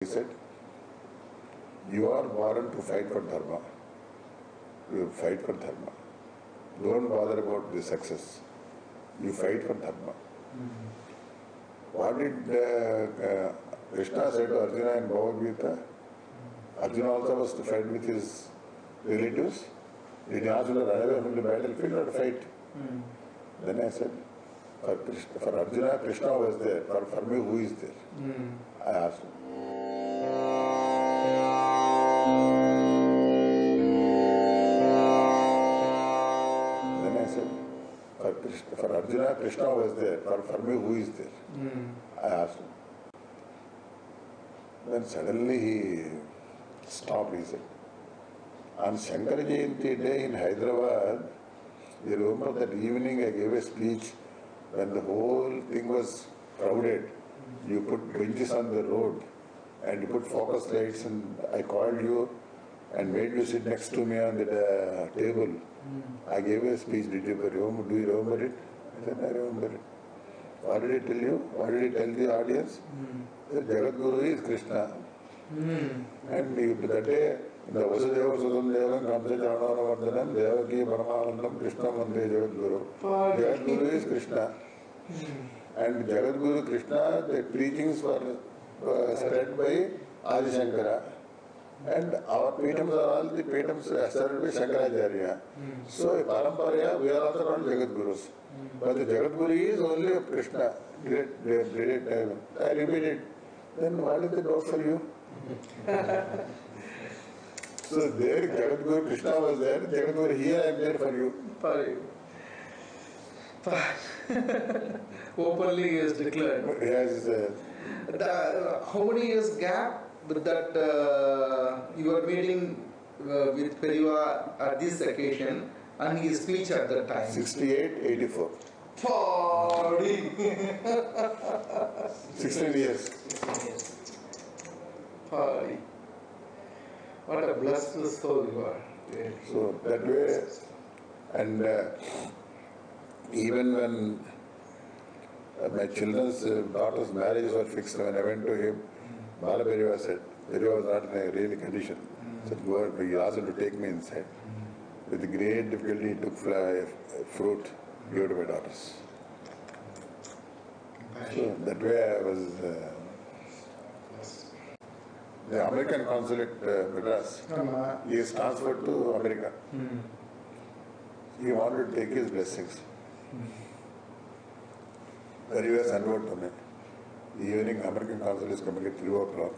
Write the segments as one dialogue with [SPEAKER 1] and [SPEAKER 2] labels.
[SPEAKER 1] He said, you are born to fight for dharma. You fight for dharma. Don't bother about the success. You fight for dharma. What did Krishna say to Arjuna in Bhagavad Gita? Arjuna also was to fight with his relatives. Did he ask him to run away from the battlefield or to fight? Then I said, for Arjuna, Krishna was there. For me, who is there? I asked him. Then I said, for Arjuna, Krishna was there. For me, who is there? I asked him. Then suddenly he stopped. He said, on Shankara Jayanti day in Hyderabad, you remember that evening I gave a speech when the whole thing was crowded. You put benches on the road and you put focus lights, and I called you and made you sit next to me on the table. I gave a speech. Do you remember it? I said, I remember it. What did he tell you? What did he tell the audience? That Jagat Guru is Krishna. And that day, the Vasudeva Sudam Devam Kamsa Janana Vardhanam Devaki Paramanandam Krishna Mande Jagat Guru. Jagat Guru is Krishna. And Jagat Guru Krishna, the preachings were spread by Adi Shankara. And our Petams are all the Petams started by Shankaracharya. So, Paramparaya, we are also called Jagat Gurus. But the Jagat Guru is only Krishna. I repeated. Then what is the doubt for you? So there Jagat Guru Krishna was there, Jagat Guru here I am there for you.
[SPEAKER 2] Openly he has declared.
[SPEAKER 1] Yes.
[SPEAKER 2] How many years gap with that you were meeting with Periyava at this occasion and his speech at that time?
[SPEAKER 1] 68-84. 16 years.
[SPEAKER 2] What a blessed soul you are.
[SPEAKER 1] So that way, and even when my children's daughter's marriages were fixed, when I went to him, Bala Periyava said, Periyava was not in a really condition. Said, he asked him to take me inside. With great difficulty, he took fruit, gave to my daughters. So that way I was. The American consulate Madras, he is transferred to America. He wanted to take his blessings. Very well convert to me. The evening American consulate is coming at 3 o'clock.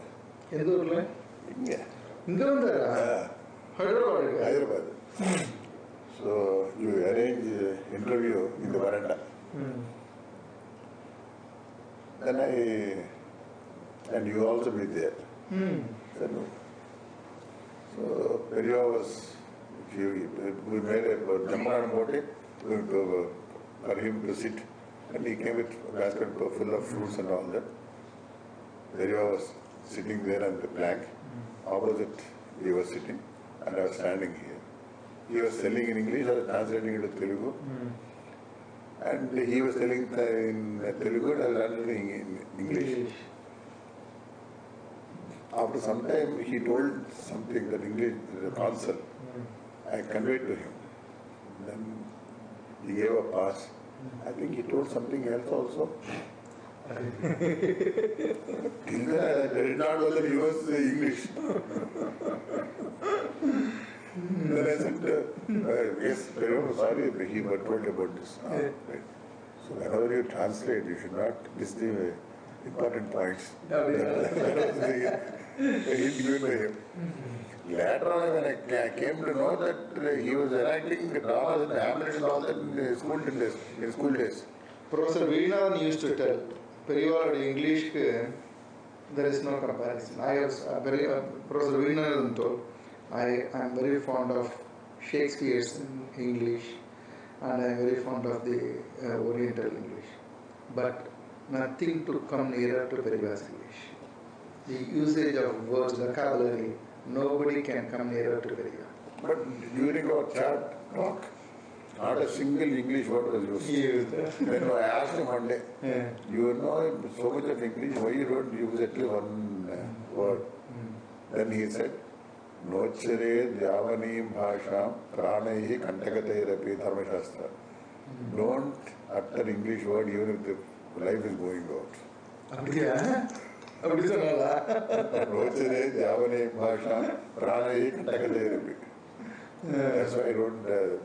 [SPEAKER 1] India. Hyderabad. So you arrange interview in the veranda. Then and you also be there. So Periyava was, we made a Jamman motive for him to sit, and he came with a basket full of fruits and all that. Periyava was sitting there on the plank. Opposite he was sitting, and I was standing here. He was telling in English, I was translating into Telugu. And he was telling in Telugu, I was translating in English. After some time, he told something that English, the consul, I conveyed to him. Then he gave a pass. I think he told something else also. Till then, I did not know that he was English. Then I said, yes, Periyava, sorry, he told about this. Right. So whenever you translate, you should not miss the important points. Given by him. Later on, when I came to know that he was enacting dramas and Hamlet and all that in school days.
[SPEAKER 2] Professor Veena used to tell, Periyava English, there is no comparison. Professor Veena told, I am very fond of Shakespeare's English and I am very fond of the Oriental English. But nothing to come nearer to Periyava's English. The usage of words, vocabulary, nobody can come nearer to Periyava.
[SPEAKER 1] But during our chat talk, not a single English word was used. When I asked him one day, you know so much of English, why you don't use at least word. Then he said, Nochare Dyavanim Bhasham Pranaihi Kantakaterapi Dharma Shastra. Don't utter English word even if the life is going out. Nochare Dyavanim Bhasham Pranaihi Kantakaterapi. That's why I wrote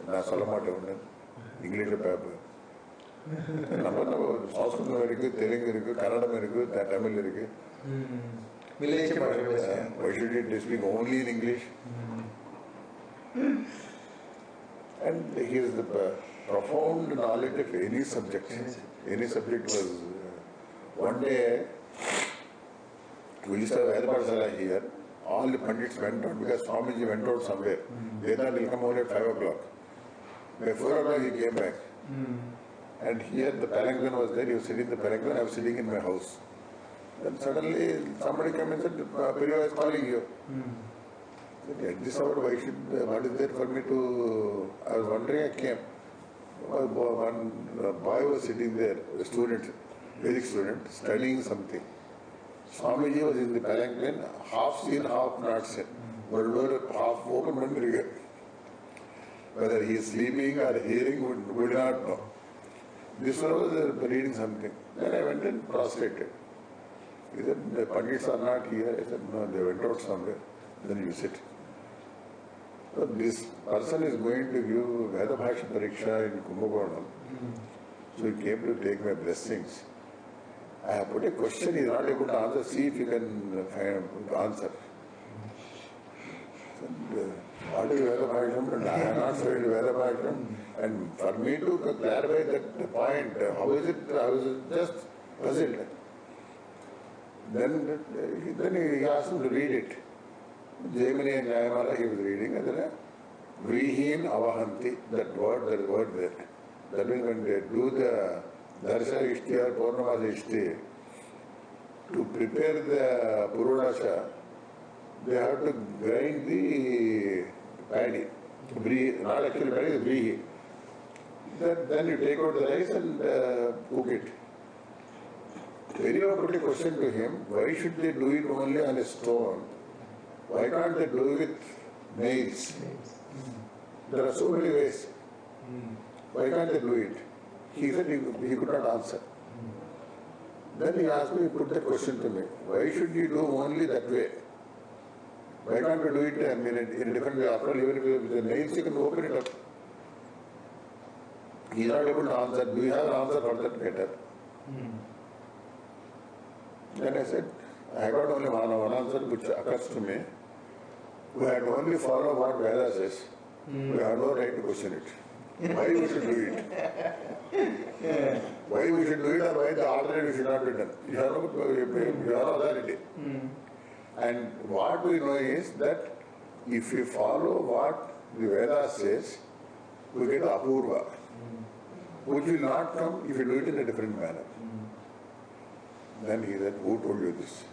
[SPEAKER 1] Nasalamata English paper. Sanskritam irukku, Telugu irukku, Kannadam irukku, Tamil irukku. Why should it speak only in English? And he has the profound knowledge of any subject. Any subject was. One day, we used to have Veda Pathshala here. All the Pandits went out because Swamiji went out somewhere. They thought he'll come out at 5 o'clock. By 4 o'clock he came back. And here the palanquin was there, he was sitting in the palanquin, I was sitting in my house. Then suddenly somebody came and said, Periyava is calling you. I said, at this hour, what is there for me to... I was wondering, I came. One boy was sitting there, a student, Vedic student, studying something. Swamiji was in the palanquin, half seen, half not seen. Half open, whether he is sleeping or hearing, would not know. This one was reading something. Then I went and prostrated. He said, the Pandits are not here. I said, no, they went out somewhere. Then you sit. So this person is going to give Veda Bhasha Pariksha in Kumbhakonam. So he came to take my blessings. I have put a question, he is not able to answer. See if you can answer. What is Veda Bhasham? And I am not studied Veda Bhasham. And for me to clarify that the point, how is it, I was just puzzled. Then he asked him to read it. Jaimini and Jayamala he was reading. And then, Vrihin Avahanti, that word there. That means when they do the Darsha Ishti or Purnamasa Ishti, to prepare the Purunasha, they have to grind the paddy. Not actually paddy, the vrihi. Then you take out the rice and cook it. Periyava put a question to him, why should they do it only on a stone? Why can't they do it with nails? There are so many ways. Why can't they do it? He said he could not answer. Then he asked me, he put that question to me, why should you do only that way? Why can't you do it in a different way? After all, even with the nails, you can open it up. He is not able to answer. Do you have an answer for that matter? Then I said, I got only one answer which occurs to me. We had only followed what Veda says. We have no right to question it. Why we should do it? Why we should do it or why the alternative should not be done? You have no authority. And what we know is that if we follow what the Veda says, we get apurva, which will not come if you do it in a different manner. Then he said, who told you this?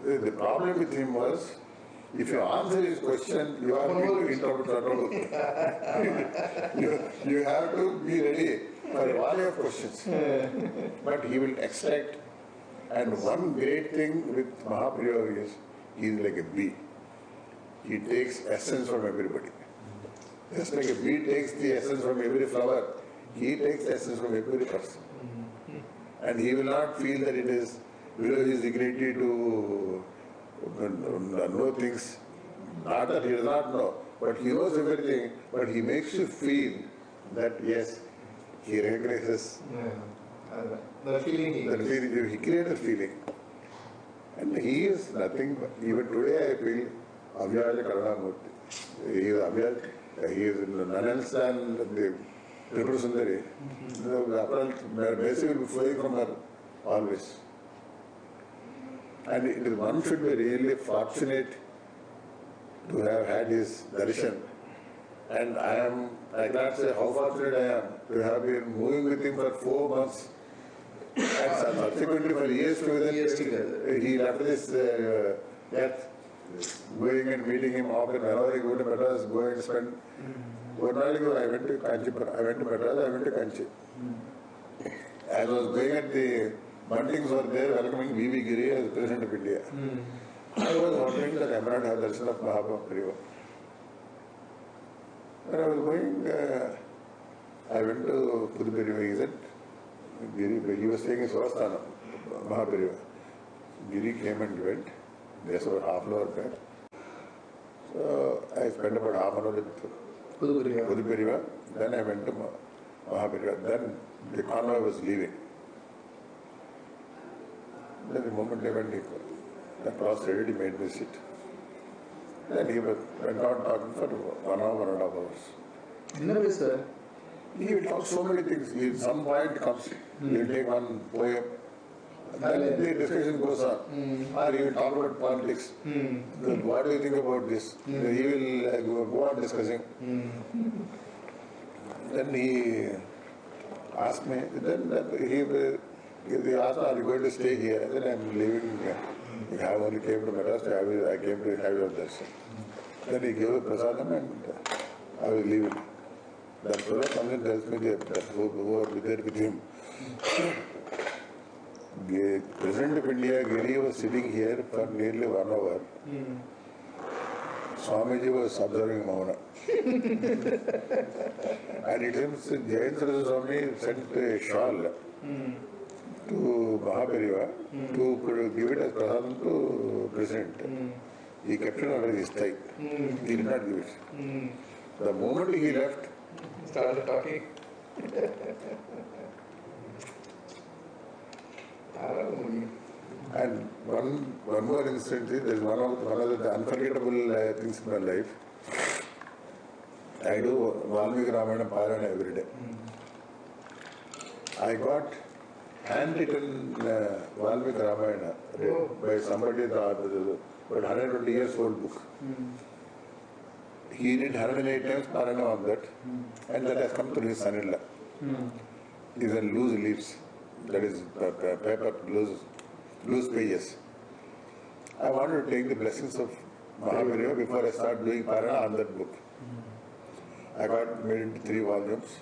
[SPEAKER 1] The problem with him was, if you answer his question, you are going to interpret trouble. You have to be ready for a volley of questions. But he will extract. And one great thing with Maha Periyava is, he is like a bee. He takes essence from everybody. Just like a bee takes the essence from every flower, he takes the essence from every person. And he will not feel that it is below his dignity to know things. Not that he does not know, but he knows everything, but he makes you feel that yes, he recognizes.
[SPEAKER 2] The feeling he
[SPEAKER 1] creates a feeling. And he is nothing but, even today I feel, Avyaja Karanamurti. He is Avyaja, he is none else than the Tripura Sundari. The basic will be flowing from her always. And one should be really fortunate to have had his darshan. And I cannot say how fortunate I am to have been moving with him for 4 months. And subsequently for years together, he left this death, going and meeting him often, whenever he go to Madras, go and spend. One night ago I went to Madras, I went to Kanchi. As I was going at the Buntings were there welcoming V.V. Giri as President of India. I was wondering that I might not have darshan of Maha Periyava. When I was going, I went to Periyava. He said, Giri, he was staying in Sivasthanam, Maha Periyava. Giri came and went, just about half an hour back. So I spent about half an hour with Periyava. Then I went to Maha Periyava. Then the convoy was leaving. Then the moment they went, the cross already made me sit. Then he went on talking for 1 hour, 1.5 hours.
[SPEAKER 2] In a way, sir.
[SPEAKER 1] He will talk so many things. At some point comes, he will take one poem. Then the discussion goes on. Or he will talk about politics. What do you think about this? He will go on discussing. Then he asked me, he asked, are you going to stay here? Then I am leaving. I only came to Madras, I came to have your darshan. Then he gave a prasadam and I was leaving. That fellow comes and tells me that who were there with him. The President of India, Giri, was sitting here for nearly 1 hour. Swamiji was observing Maha. And it seems Jayendra Swami sent a shawl to Maha Periyava to give it as prasadam to President. He kept it under his thigh. He did not give it. The moment he left,
[SPEAKER 2] Started talking.
[SPEAKER 1] and one more incident, there is one of the unforgettable things in my life. I do Valmiki Ramayana Parayana every day. I got handwritten Valmiki Ramayana by somebody, about 120 years old book. He did 108 times Parayana on that, and that has come to his son-in-law. These are loose leaves, that is paper, loose pages. I wanted to take the blessings of Maha Periyava before I start doing Parayana on that book. I got made into 3 volumes.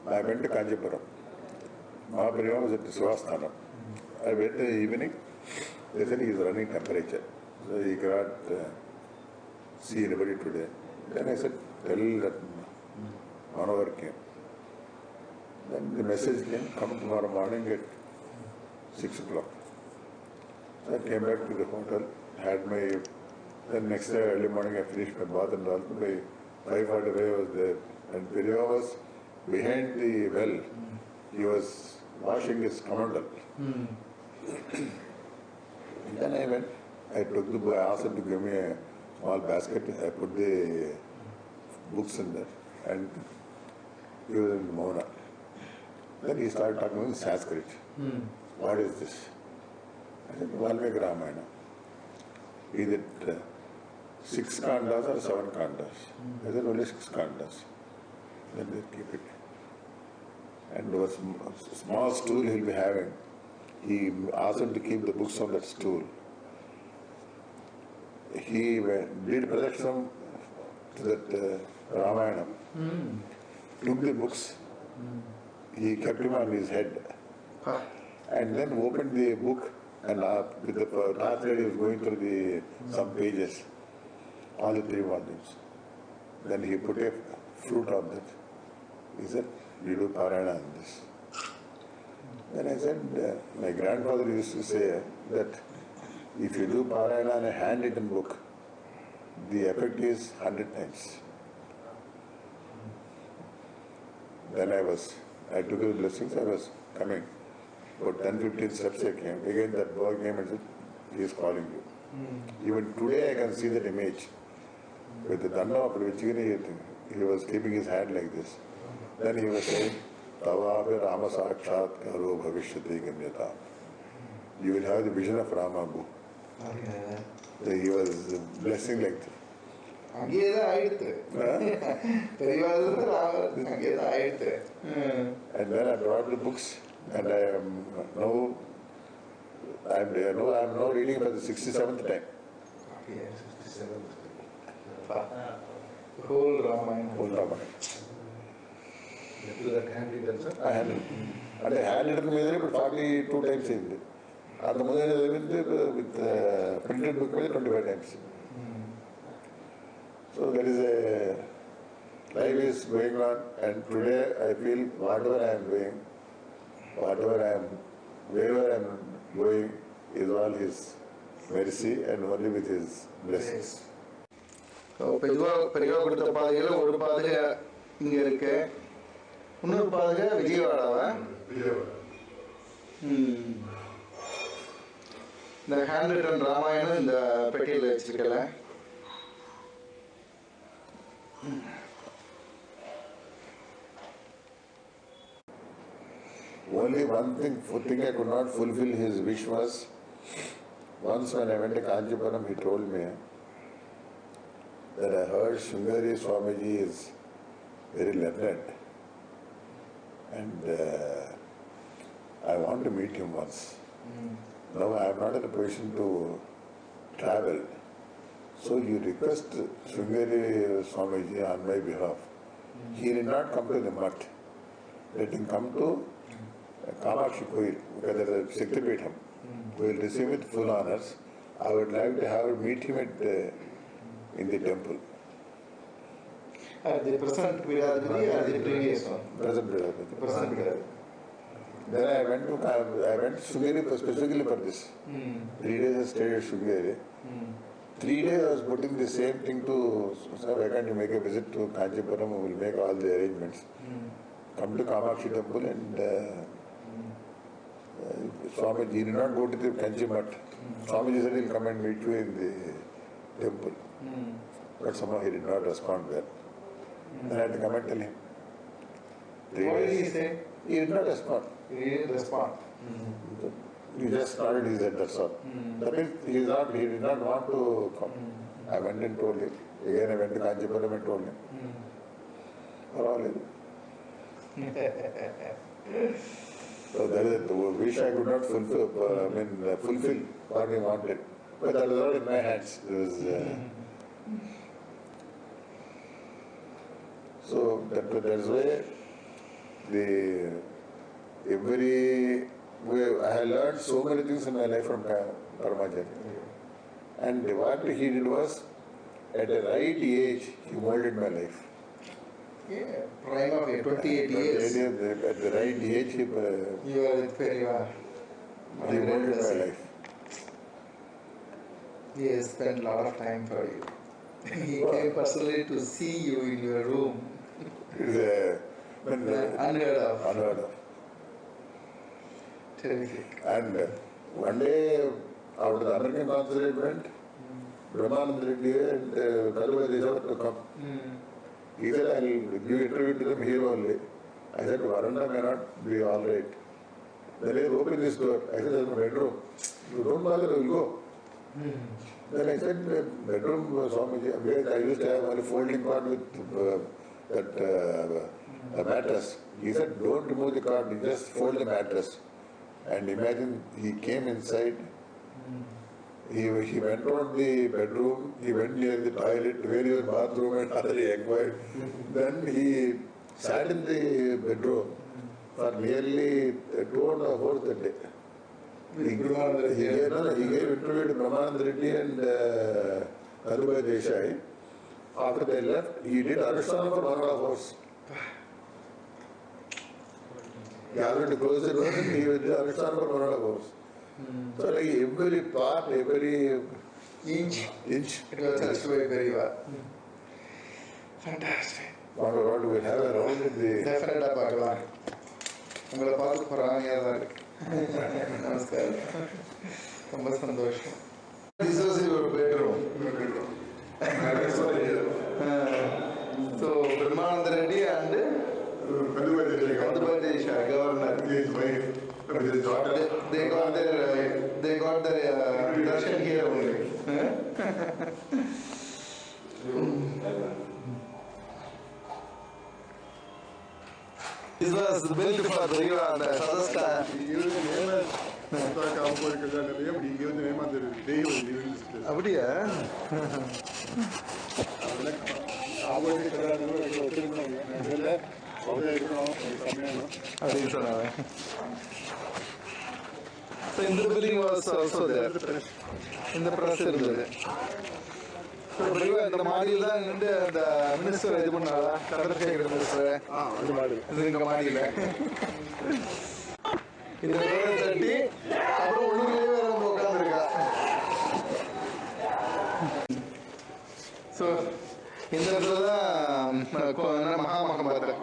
[SPEAKER 1] I went to Kanjipuram. Maha Periyava was at Sivasthanam. I went in the evening. They said he is running temperature, so he cannot see anybody today. Then I said, tell that Manohar came. Then the message came, come tomorrow morning at 6 o'clock. So I came back to the hotel, had my, then next day early morning I finished my bath and all. By 5:45 I was there. And Periyava was behind the well. He was washing his commandal. Then I went, I took the book, I asked him to give me a small basket. I put the books in there and he was in Mona. Then he started talking in Sanskrit. What is this? I said, Valmiki Ramayana. Is it 6 kandas or 7 kandas? I said, only 6 kandas. Then they keep it. And there was a small stool he will be having. He asked him to keep the books on that stool. He did pradaksham to that Ramayana. Took the books. He kept him on his head. And then opened the book and with the translator he was going through some pages, all the 3 volumes. Then he put a fruit on that. He said, you do Parayana on this. Then I said, my grandfather used to say that if you do Parayana on a handwritten book, the effect is 100 times. Then I took his blessings, I was coming. About 10-15 steps I came. Again that boy came and said, he is calling you. Even today I can see that image. With the Dhanna of Vichigini, he was keeping his hand like this. Then he was saying, Tavabe Rama Sakshat Karo Bhavishyati Ganyata. You will have the vision of Rama. So he was blessing like that. And then I brought the books and I am now reading for the 67th time.
[SPEAKER 2] Whole Ramayana.
[SPEAKER 1] Whole Ramayana.
[SPEAKER 3] To that handwritten, sir?
[SPEAKER 1] I had And I handwritten but 42 times in the with printed book 25 times. So there is a life is going on, and today I feel whatever I am doing, wherever I am going, is all His mercy and only with His blessings.
[SPEAKER 2] So, Periyava கொடுத்த பாதையில ஒரு பாதை இங்க இருக்கு, இன்னொரு பாதை விஜயவாடாவா? இந்த hand return Ramayanam இந்த பெட்டியில் வச்சிருக்கல.
[SPEAKER 1] Only one thing I could not fulfill his wish was, once when I went to Kanchipuram, he told me that I heard Sringeri Swamiji is very learned, and I want to meet him once. Now I am not in a position to travel, so you request Sringeri Swamiji on my behalf. He did not come to the Mutt. Let him come to Kamakshi Koil, because there is a Shaktipeetham. We will receive with full honors. I would like to meet him in the temple.
[SPEAKER 2] The present Periyava or the previous one?
[SPEAKER 1] Present Periyava.
[SPEAKER 2] The present Periyava.
[SPEAKER 1] Then I went to Sringeri specifically for this. 3 days I stayed at Sringeri. 3 days I was putting the same thing to, sir, why can't you make a visit to Kanchipuram? We will make all the arrangements. Come to Kamakshi temple, and Swamiji did not go to the Kanchi Mutt. Swamiji said he will come and meet you in the temple. But somehow he did not respond well. Then I had to come and tell him.
[SPEAKER 2] What did he say?
[SPEAKER 1] He did not respond.
[SPEAKER 2] He didn't respond.
[SPEAKER 1] He just nodded his head, that's all. That means he did not want to come. I went and told him. Again I went to Kanchipuram and told him. For all it. So there is a wish I could not fulfill what he wanted. But that was all in my hands. It was, so that's why I have learned so many things in my life from Paramacharya. And what he did was, at the right age, he molded my life.
[SPEAKER 2] Yeah, prime of 28 years.
[SPEAKER 1] At the right age, he
[SPEAKER 2] You are with Periyava.
[SPEAKER 1] He molded my life.
[SPEAKER 2] He has spent a lot of time for you. He came personally to see you in your room.
[SPEAKER 1] It's
[SPEAKER 2] Unheard of.
[SPEAKER 1] Unheard of.
[SPEAKER 2] Terrific.
[SPEAKER 1] And one day, after the American consulate went, Brahmananda Reddy and Kalva Deshavat to come. He said, I will give interview to them here only. I said, Varanda may not be all right. Then he opened this door. I said, there's a bedroom. You don't bother, I will go. Then I said, bedroom, Swamiji, I used to have only folding cot with a mattress. He said, don't remove the cot, you just fold the mattress. And imagine, he came inside. He went on the bedroom, he went near the toilet, where your bathroom and other he inquired. Then he sat in the bedroom for nearly 2.5 hours that day. He gave interview to Brahmananda Reddy and Kalva Desai. After they left, he did Anushthanam for 1.5 hours. He asked to close the door and he did Anushthanam for 1.5 hours. So like every part, every inch,
[SPEAKER 2] it was touched by Periyava. Fantastic.
[SPEAKER 1] What we have around the...
[SPEAKER 2] Definitely, Bhagavan. உங்களை பார்த்து பொறாமையாக தான் இருக்கு. நமஸ்காரம். ரொம்ப சந்தோஷம். This was your bedroom. So, Brahmananda Reddy and Kalva Desai, governor.
[SPEAKER 1] His wife, his daughter.
[SPEAKER 2] They got their darshan here only. This was built for Periyava, the Sadhasta.
[SPEAKER 1] He gave the name as he gave the name of the day he was leaving this place.
[SPEAKER 2] அப்படியா? அப்படின்னு சொன்னாங்க. So in the building was also there. இந்த press இருந்தது. So இந்த மாடியில் தான் நின்று அந்த மினிஸ்டர் இது பண்ணாரா, சந்திரசேகர் மினிஸ்டர். இது இங்க மாடியில் இந்த தட்டி அப்புறம் உள்ளூர்லேயே வேற வந்து உட்காந்துருக்கா. ஸோ இந்த இடத்துல தான் மகாமகம் பார்த்தேன்.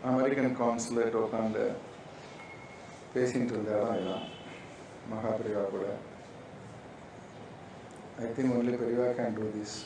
[SPEAKER 2] அமெரிக்கன் கான்சுலேட் உட்காந்து பேசிட்டு இருந்த இடம் இதுதான் மகா பெரியவா கூட. ஐ திங்க் ஒன்லி பெரியவா கேன் டூ திஸ்.